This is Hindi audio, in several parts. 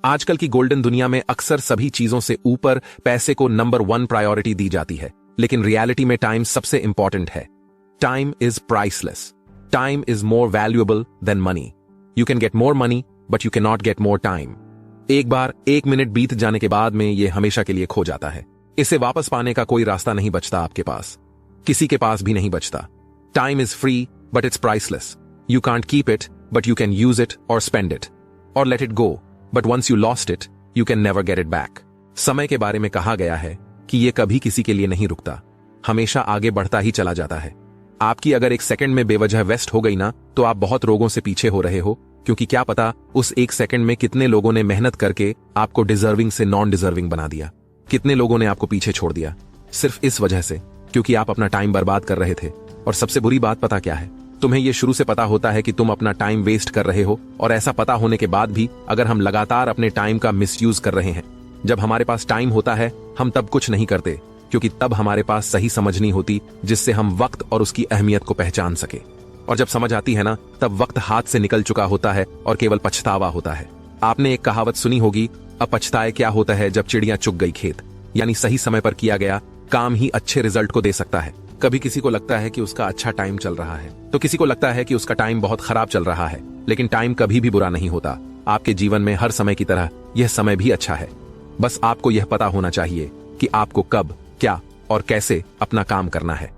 आजकल की गोल्डन दुनिया में अक्सर सभी चीजों से ऊपर पैसे को नंबर 1 प्रायोरिटी दी जाती है, लेकिन रियलिटी में टाइम सबसे इंपॉर्टेंट है। Time is priceless. Time is more valuable then money. You can get more money but you can not get more time. एक बार 1 मिनट बीत जाने के बाद में यह हमेशा के लिए खो जाता है। इसे वापस पाने का कोई रास्ता नहीं बचता आपके पास, किसी के पास भी नहीं बचता। Time is free but it's priceless. You can't keep it but you can use it or spend it or let it go, but once you lost it you can never get it back. समय के बारे में कहा गया है कि यह कभी किसी के लिए नहीं रुकता, हमेशा आगे बढ़ता ही चला जाता है। आपकी अगर 1 सेकंड में बेवजह वेस्ट हो गई ना, तो आप बहुत रोगों से पीछे हो रहे हो, क्योंकि क्या पता उस 1 सेकंड में कितने लोगों ने मेहनत करके आपको डिजर्विंग से नॉन डिजर्विंग बना दिया, कितने लोगों ने आपको पीछे छोड़ दिया सिर्फ इस वजह से क्योंकि आप अपना टाइम बर्बाद कर रहे थे। और सबसे बुरी बात पता क्या है, तुम्हें यह शुरू से पता होता है कि तुम अपना टाइम वेस्ट कर रहे हो, और ऐसा पता होने के बाद भी अगर हम लगातार अपने टाइम का मिसयूज कर रहे हैं। जब हमारे पास टाइम होता है हम तब कुछ नहीं करते, क्योंकि तब हमारे पास सही समझ नहीं होती जिससे हम वक्त और उसकी अहमियत को पहचान सके। और जब समझ आती है ना, तब वक्त हाथ से निकल चुका होता है और केवल पछतावा होता है। आपने एक कहावत सुनी होगी, अब पछताए क्या होता है जब चिड़िया चुग गई खेत। यानी सही समय पर किया गया काम ही अच्छे रिजल्ट को दे सकता है। कभी किसी को लगता है कि उसका अच्छा टाइम चल रहा है, तो किसी को लगता है कि उसका टाइम बहुत खराब चल रहा है, लेकिन टाइम कभी भी बुरा नहीं होता। आपके जीवन में हर समय की तरह यह समय भी अच्छा है। बस आपको यह पता होना चाहिए कि आपको कब, क्या और कैसे अपना काम करना है।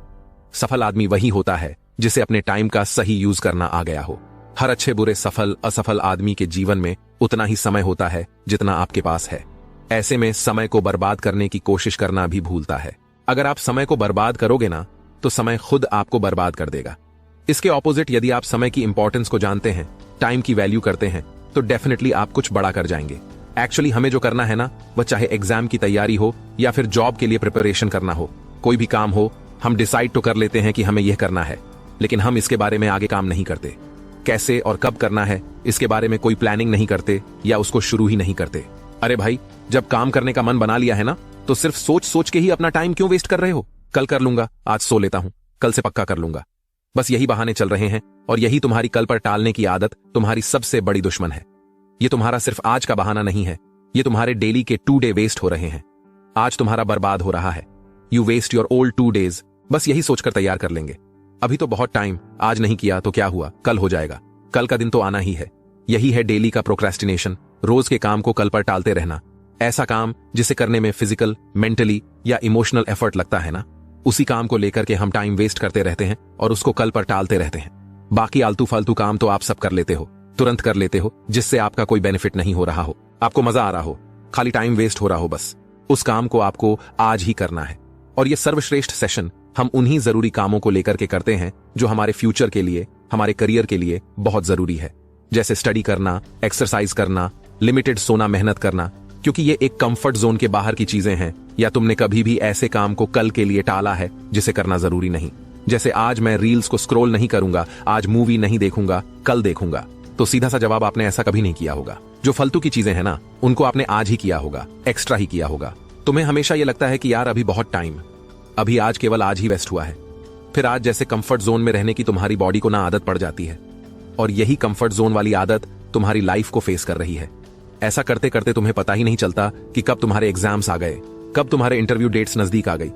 सफल आदमी वही होता है जिसे अपने टाइम का सही यूज करना आ गया हो। हर अच्छे बुरे सफल असफल आदमी के जीवन में उतना ही समय होता है जितना आपके पास है। ऐसे में समय को बर्बाद करने की कोशिश करना भी भूलता है। अगर आप समय को बर्बाद करोगे ना, तो समय खुद आपको बर्बाद कर देगा। इसके ऑपोजिट यदि आप समय की इंपॉर्टेंस को जानते हैं, टाइम की वैल्यू करते हैं, तो डेफिनेटली आप कुछ बड़ा कर जाएंगे। एक्चुअली हमें जो करना है ना, वह चाहे एग्जाम की तैयारी हो या फिर जॉब के लिए प्रिपरेशन करना हो, कोई भी काम हो, हम डिसाइड तो कर लेते हैं कि हमें यह करना है, लेकिन हम इसके बारे में आगे काम नहीं करते। कैसे और कब करना है इसके बारे में कोई प्लानिंग नहीं करते या उसको शुरू ही नहीं करते। अरे भाई, जब काम करने का मन बना लिया है ना, तो सिर्फ सोच सोच के ही अपना टाइम क्यों वेस्ट कर रहे हो। कल कर लूंगा, आज सो लेता हूं, कल से पक्का कर लूंगा। बस यही बहाने चल रहे हैं, और यही तुम्हारी कल पर टालने की आदत तुम्हारी सबसे बड़ी दुश्मन है। ये तुम्हारा सिर्फ आज का बहाना नहीं है, ये तुम्हारे डेली के 2 डे वेस्ट हो रहे हैं। आज तुम्हारा बर्बाद हो रहा है। You waste your old 2 days, बस यही सोचकर तैयार कर लेंगे, अभी तो बहुत टाइम, आज नहीं किया तो क्या हुआ, कल हो जाएगा, कल का दिन तो आना ही है। यही है डेली का प्रोक्रेस्टिनेशन, रोज के काम को कल पर टालते रहना। ऐसा काम जिसे करने में फिजिकल, मेंटली या इमोशनल एफर्ट लगता है ना, उसी काम को लेकर के हम टाइम वेस्ट करते रहते हैं और उसको कल पर टालते रहते हैं। बाकी आलतू फालतू काम तो आप सब कर लेते हो, तुरंत कर लेते हो, जिससे आपका कोई बेनिफिट नहीं हो रहा हो, आपको मजा आ रहा हो, खाली टाइम वेस्ट हो रहा हो। बस उस काम को आपको आज ही करना है। और ये सर्वश्रेष्ठ सेशन हम उन्हीं जरूरी कामों को लेकर के करते हैं जो हमारे फ्यूचर के लिए, हमारे करियर के लिए बहुत जरूरी है। जैसे स्टडी करना, एक्सरसाइज करना, लिमिटेड सोना, मेहनत करना, क्योंकि ये एक कंफर्ट जोन के बाहर की चीजें हैं। या तुमने कभी भी ऐसे काम को कल के लिए टाला है जिसे करना जरूरी नहीं। जैसे आज मैं रील्स को स्क्रॉल नहीं करूंगा, आज मूवी नहीं देखूंगा, कल देखूंगा। तो सीधा सा जवाब, आपने ऐसा कभी नहीं किया होगा। जो फालतू की चीजें हैं ना, उनको आपने आज ही किया होगा, एक्स्ट्रा ही किया होगा। तुम्हें हमेशा ये लगता है कि यार अभी बहुत टाइम, अभी आज केवल आज ही वेस्ट हुआ है। फिर आज जैसे कंफर्ट जोन में रहने की तुम्हारी बॉडी को ना आदत पड़ जाती है, और यही कंफर्ट जोन वाली आदत तुम्हारी लाइफ को फेस कर रही है। ऐसा करते करते तुम्हें पता ही नहीं चलता कि कब तुम्हारे एग्जाम्स आ गए, कब तुम्हारे इंटरव्यू डेट्स नजदीक आ गई।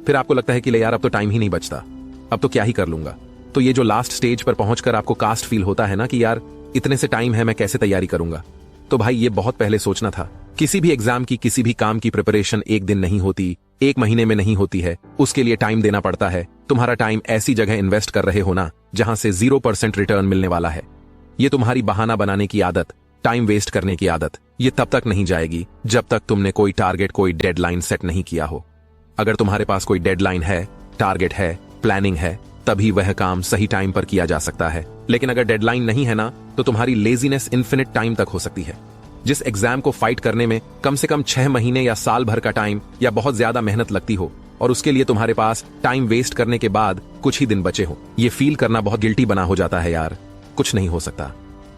फिर आपको लगता है कि ले यार अब तो टाइम ही नहीं बचता, अब तो क्या ही कर लूंगा। तो ये जो लास्ट स्टेज पर पहुंचकर आपको कास्ट फील होता है ना कि यार इतने से टाइम है, मैं कैसे तैयारी करूंगा। तो भाई ये बहुत पहले सोचना था। किसी भी एग्जाम की, किसी भी काम की प्रिपरेशन एक दिन नहीं होती, 1 महीने में नहीं होती है, उसके लिए टाइम देना पड़ता है। तुम्हारा टाइम ऐसी जगह इन्वेस्ट कर रहे हो ना जहां से 0% रिटर्न मिलने वाला है। ये तुम्हारी बहाना बनाने की आदत, टाइम वेस्ट करने की आदत, ये तब तक नहीं जाएगी जब तक तुमने कोई टारगेट, कोई डेडलाइन सेट नहीं किया हो। अगर तुम्हारे पास कोई डेडलाइन है, टारगेट है, प्लानिंग है, तभी वह काम सही टाइम पर किया जा सकता है। लेकिन अगर डेडलाइन नहीं है ना, तो तुम्हारी लेजीनेस इन्फिनिट टाइम तक हो सकती है। जिस एग्जाम को फाइट करने में कम से कम 6 महीने या साल भर का टाइम या बहुत ज्यादा मेहनत लगती हो, और उसके लिए तुम्हारे पास टाइम वेस्ट करने के बाद कुछ ही दिन बचे हो, ये फील करना बहुत गिल्टी बना हो जाता है। यार कुछ नहीं हो सकता,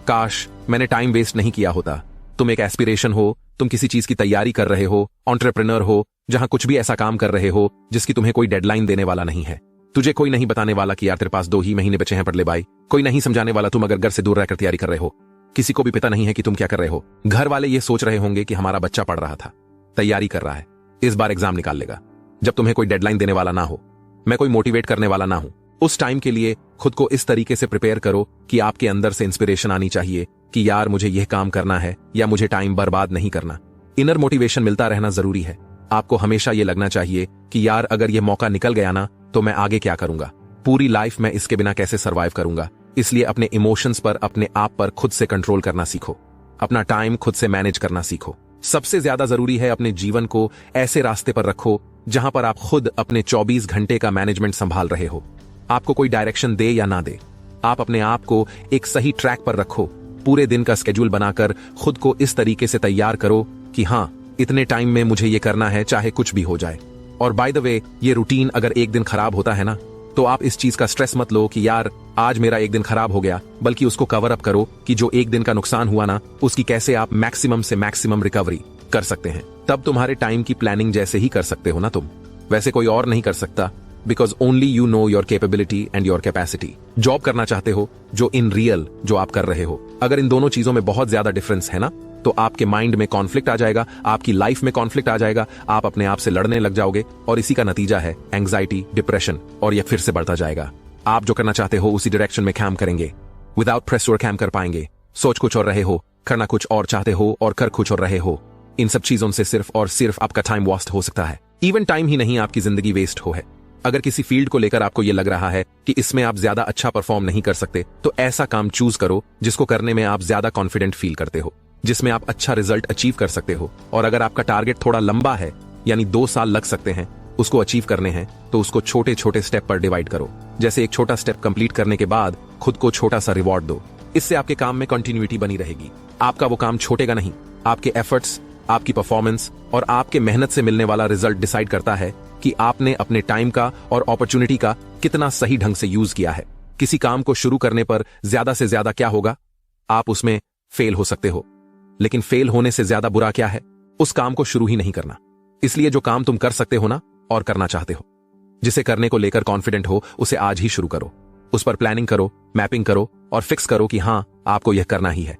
काश मैंने टाइम वेस्ट नहीं किया होता। तुम एक एस्पिरेशन हो, तुम किसी चीज की तैयारी कर रहे हो, एंटरप्रेन्योर हो, जहां कुछ भी ऐसा काम कर रहे हो जिसकी तुम्हें कोई डेडलाइन देने वाला नहीं है। तुझे कोई नहीं बताने वाला कि यार तेरे पास 2 ही महीने बचे हैं, पढ़ ले भाई। कोई नहीं समझाने वाला तुम अगर घर से दूर रहकर तैयारी कर रहे हो। किसी को भी पता नहीं है कि तुम क्या कर रहे हो। घर वाले ये सोच रहे होंगे कि हमारा बच्चा पढ़ रहा था, तैयारी कर रहा है, इस बार एग्जाम निकाल लेगा। जब तुम्हें कोई डेडलाइन देने वाला ना हो, मैं कोई मोटिवेट करने वाला ना हूं, उस टाइम के लिए खुद को इस तरीके से प्रिपेयर करो कि आपके अंदर से इंस्पिरेशन आनी चाहिए कि यार मुझे यह काम करना है या मुझे टाइम बर्बाद नहीं करना। इनर मोटिवेशन मिलता रहना जरूरी है। आपको हमेशा यह लगना चाहिए कि यार अगर यह मौका निकल गया ना तो मैं आगे क्या करूंगा, पूरी लाइफ में इसके बिना कैसे सर्वाइव करूंगा। इसलिए अपने इमोशंस पर, अपने आप पर खुद से कंट्रोल करना सीखो, अपना टाइम खुद से मैनेज करना सीखो। सबसे ज्यादा जरूरी है अपने जीवन को ऐसे रास्ते पर रखो जहां पर आप खुद अपने 24 घंटे का मैनेजमेंट संभाल रहे हो। आपको कोई डायरेक्शन दे या ना दे, आप अपने आप को एक सही ट्रैक पर रखो। पूरे दिन का स्केड्यूल बनाकर खुद को इस तरीके से तैयार करो कि हां, इतने टाइम में मुझे ये करना है, चाहे कुछ भी हो जाए। और बाय द वे, ये रूटीन अगर एक दिन खराब होता है ना, तो आप इस चीज का स्ट्रेस मत लो कि यार आज मेरा एक दिन खराब हो गया, बल्कि उसको कवर अप करो कि जो एक दिन का नुकसान हुआ ना, उसकी कैसे आप मैक्सिमम से मैक्सिमम रिकवरी कर सकते हैं। तब तुम्हारे टाइम की प्लानिंग जैसे ही कर सकते हो ना तुम, वैसे कोई और नहीं कर सकता। Because only you know your capability and your capacity. Job करना चाहते हो जो इन रियल जो आप कर रहे हो, अगर इन दोनों चीजों में बहुत ज्यादा डिफरेंस है ना, तो आपके माइंड में कॉन्फ्लिक्ट आ जाएगा, आपकी लाइफ में कॉन्फ्लिक्ट आ जाएगा, आप अपने आप से लड़ने लग जाओगे और इसी का नतीजा है एंग्जाइटी, डिप्रेशन, और यह फिर से बढ़ता जाएगा। आप जो करना चाहते हो उसी डायरेक्शन में काम करेंगे, विदाउट प्रेशर काम कर पाएंगे। सोच कुछ और रहे हो, करना कुछ और चाहते हो और कर कुछ और रहे हो। इन सब चीजों से सिर्फ और सिर्फ आपका टाइम वेस्ट हो सकता है। इवन टाइम ही नहीं, आपकी जिंदगी वेस्ट हो है। अगर किसी फील्ड को लेकर आपको यह लग रहा है कि इसमें आप ज्यादा अच्छा परफॉर्म नहीं कर सकते, तो ऐसा काम चूज करो जिसको करने में आप ज्यादा कॉन्फिडेंट फील करते हो, जिसमें आप अच्छा रिजल्ट अचीव कर सकते हो। और अगर आपका टारगेट थोड़ा लंबा है, यानी 2 साल लग सकते हैं उसको अचीव करने हैं, तो उसको छोटे छोटे स्टेप पर डिवाइड करो। जैसे एक छोटा स्टेप कंप्लीट करने के बाद खुद को छोटा सा रिवॉर्ड दो। इससे आपके काम में कंटिन्यूटी बनी रहेगी। आपका वो काम छूटेगा नहीं। आपके एफर्ट्स, आपकी परफॉर्मेंस और आपके मेहनत से मिलने वाला रिजल्ट डिसाइड करता है कि आपने अपने टाइम का और अपॉर्चुनिटी का कितना सही ढंग से यूज किया है। किसी काम को शुरू करने पर ज्यादा से ज्यादा क्या होगा, आप उसमें फेल हो सकते हो, लेकिन फेल होने से ज्यादा बुरा क्या है, उस काम को शुरू ही नहीं करना। इसलिए जो काम तुम कर सकते हो ना और करना चाहते हो, जिसे करने को लेकर कॉन्फिडेंट हो, उसे आज ही शुरू करो। उस पर प्लानिंग करो, मैपिंग करो और फिक्स करो कि हां, आपको यह करना ही है।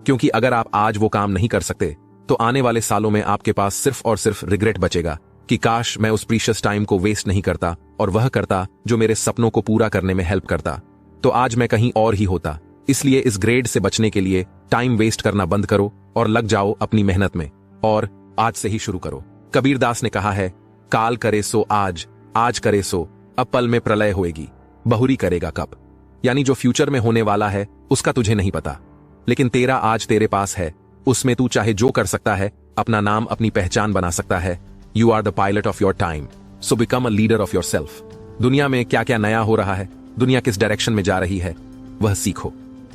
क्योंकि अगर आप आज वो काम नहीं कर सकते, तो आने वाले सालों में आपके पास सिर्फ और सिर्फ रिग्रेट बचेगा कि काश मैं उस प्रीशियस टाइम को वेस्ट नहीं करता और वह करता जो मेरे सपनों को पूरा करने में हेल्प करता, तो आज मैं कहीं और ही होता। इसलिए इस ग्रेड से बचने के लिए टाइम वेस्ट करना बंद करो और लग जाओ अपनी मेहनत में, और आज से ही शुरू करो। कबीर दास ने कहा है, काल करे सो आज, आज करे सो अब पल में प्रलय होएगी, बहुरी करेगा कब। यानी जो फ्यूचर में होने वाला है उसका तुझे नहीं पता, लेकिन तेरा आज तेरे पास है, उसमें तू चाहे जो कर सकता है, अपना नाम, अपनी पहचान बना सकता है। You are the pilot of your time, so become a leader of yourself. दुनिया में क्या क्या नया हो रहा है, दुनिया किस डायरेक्शन में जा रही है, वह सीखो।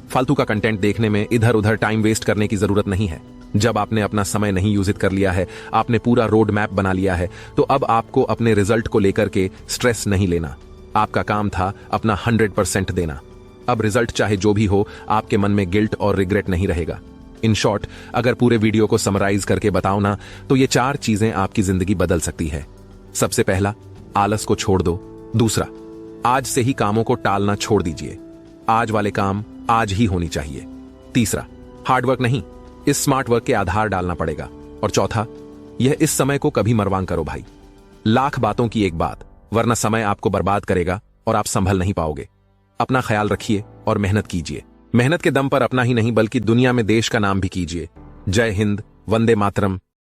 फालतू का कंटेंट देखने में इधर उधर टाइम वेस्ट करने की जरूरत नहीं है। जब आपने अपना समय नहीं यूजित कर लिया है, आपने पूरा रोड मैप बना लिया है, तो अब आपको अपने रिजल्ट को लेकर के स्ट्रेस नहीं लेना। आपका काम था अपना 100% देना। अब रिजल्ट चाहे जो भी हो, आपके मन में गिल्ट और रिग्रेट नहीं रहेगा। इन शॉर्ट, अगर पूरे वीडियो को समराइज करके बताओ ना, तो ये 4 चीजें आपकी जिंदगी बदल सकती है। सबसे पहला, आलस को छोड़ दो। दूसरा, आज से ही कामों को टालना छोड़ दीजिए। आज वाले काम आज ही होनी चाहिए। तीसरा, हार्डवर्क नहीं, इस स्मार्ट वर्क के आधार डालना पड़ेगा। और चौथा, यह इस समय को कभी मरवांग करो भाई। लाख बातों की एक बात, वरना समय आपको बर्बाद करेगा और आप संभल नहीं पाओगे। अपना ख्याल रखिए और मेहनत कीजिए। मेहनत के दम पर अपना ही नहीं बल्कि दुनिया में देश का नाम भी कीजिए। जय हिंद, वंदे मातरम,